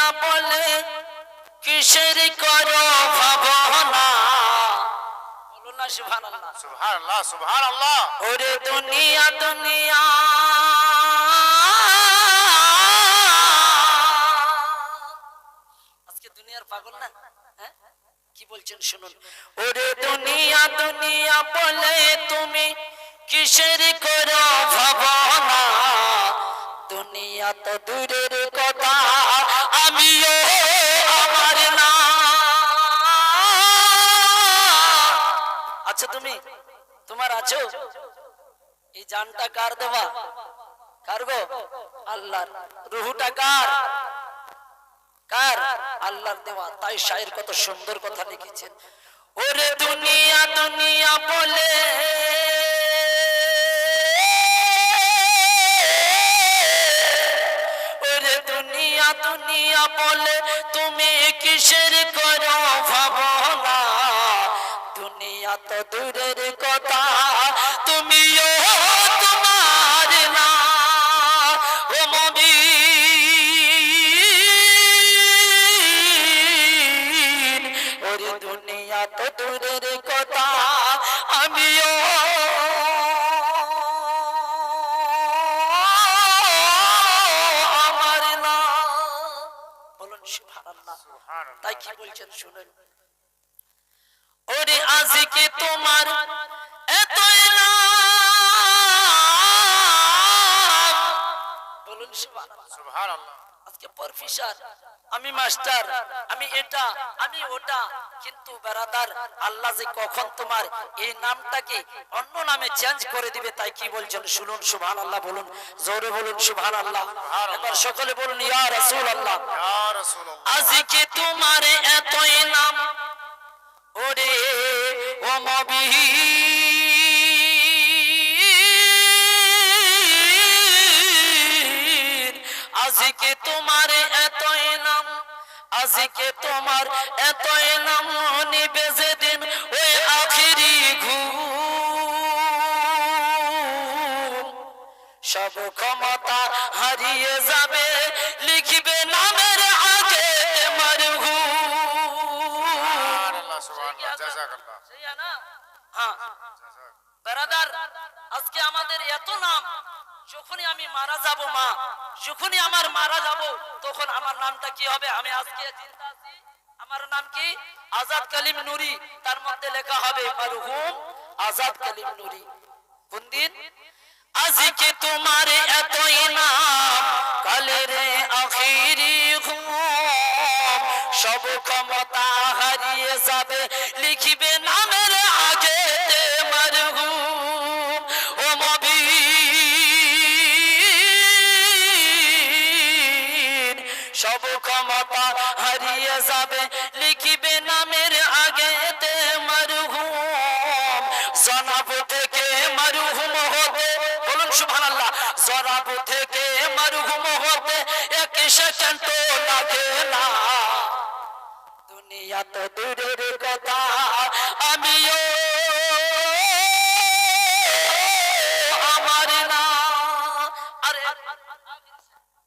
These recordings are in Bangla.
দুনিয়া বলে কিসের করো ভাবনা, বলো না সুবহানাল্লাহ। সুবহানাল্লাহ সুবহানাল্লাহ। ওরে দুনিয়া দুনিয়া আজকে দুনিয়ার পাগল না, হ্যাঁ কি বলছেন শুনুন। ওরে দুনিয়া দুনিয়া বলে তুমি কিসের করো ভাবনা, দুনিয়া তো দূরের কথা আমিও আমার না। আচ্ছা তুমি তোমার আছো, এই জানটা কার দেওয়া, কার গো? আল্লাহর। রুহুটা কার? কার? আল্লাহর দেওয়া। তাই শায়ের কত সুন্দর কথা লিখেছেন। ওরে দুনিয়া দুনিয়া বলে ওরে দুনিয়া দুনিয়া বলে তুমি কিসের করো ভাবনা, দুনিয়া তো দূরের কথা তুমিও তোমার না। ও মুমিন ওরে দুনিয়া তো দূরের কথা আমিও আমার না। বলুন সুবহানাল্লাহ। তাই কি বলছেন শুনুন। ওরে আজকে তোমার এত নাম, বলুন সুবহানাল্লাহ। আজকে প্রফেসর, আমি মাস্টার, আমি এটা আমি ওটা, কিন্তু বেরাদার আল্লাহ যে কখন তোমার এই নামটাকে অন্য নামে চেঞ্জ করে দিবে। তাই কি বলছেন শুনুন সুবহানাল্লাহ। বলুন জোরে বলুন সুবহানাল্লাহ। এবার সকলে বলুন ইয়া রাসূলুল্লাহ। ইয়া রাসূলুল্লাহ। আজকে তোমার এতই নাম ওরে ও মুমিন, আজকে তোমার এতই নাম, আজকে তোমার এতই নাম নিবে যেদিন ওই আখিরি ঘুম, সব ক্ষমতা হারিয়ে যাবে লিখবে নামের আগে মারহুম। সুবহানাল্লাহ সুবহানাল্লাহ। জাযাকাল্লাহ। হ্যাঁ ব্রাদার, আজকে আমাদের এত নাম, যখনই আমি মারা যাব মা, যখনই আমার মারা যাব তখন আমার নামটা কি হবে? আমি আজকে চিন্তা আছি, আমার নাম কি? আজাদ কালিম নুরি। তার মধ্যে লেখা হবে মারহুম আজাদ কালিম নুরি। কোন দিন? আজকে তোমার এতই নাম, কালে রে আখিরি ঘুম, সব ক্ষমতা হারিয়ে যাবে লিখিবে নামের আগে মারহুম। ও মুমিন সব ক্ষমতা হারিয়ে যাবে লিখিবে নামের আগে মারহুম। জনাব থেকে মারহুম হতে, বলুন সুবহানাল্লাহ, জনাব থেকে মারহুম হতে এক সেকেন্ড লাগে না, দুনিয়া তো দূরের কথা আমিও আমার না। আরে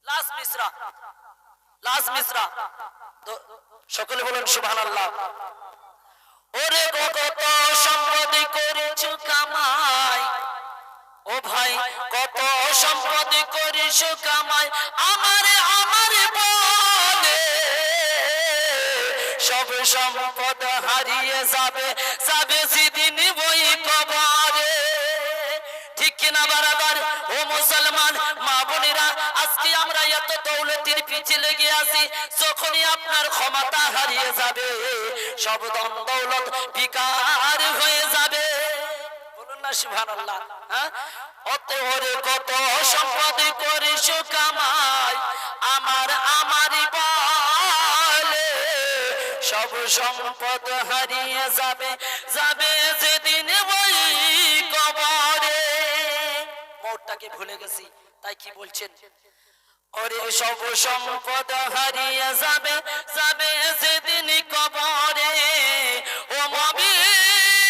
লাস্ট মিসরা, লাস্ট মিসরা, সকলে বলুন সুবহানাল্লাহ। ওরে কত সম্পদ করেছো কামাই, ও ভাই কত সম্পদ করেছো কামাই, আমারে আমারে বলে সব সম্পদ হারিয়ে যাবে, যাবে যেদিন ওই কবরে। ঠিক কিনা বারাবার? ও মুসলমান মা বোনেরা, আজকে আমরা এত দৌলতের পিছে লেগে আছি, যখনই আপনার ক্ষমতা হারিয়ে যাবে সব ধন দৌলত বিকার হয়ে যাবে। বলুন না সুবহানাল্লাহ। হ্যাঁ, অত ওরে কত সম্পদ করেছো কামাই, আমার আমারই বলে সব সম্পদ হারিয়ে যাবে, যাবে যেদিন ওই কবরে। মওতটাকে ভুলে গেছি, তাই কি বলছেন? ওরে সব সম্পদ হারিয়ে যাবে, যাবে যেদিন কবরে। ও মুমিন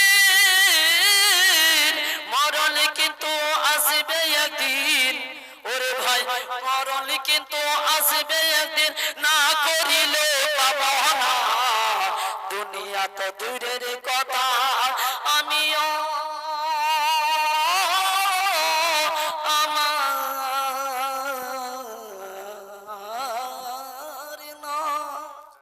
মরণ কিন্তু আসবে একদিন, ওরে ভাই মরণ কিন্তু আসবে একদিন, না করিলে পাবো না। দুনিয়া তো দূরের কথা, আমিও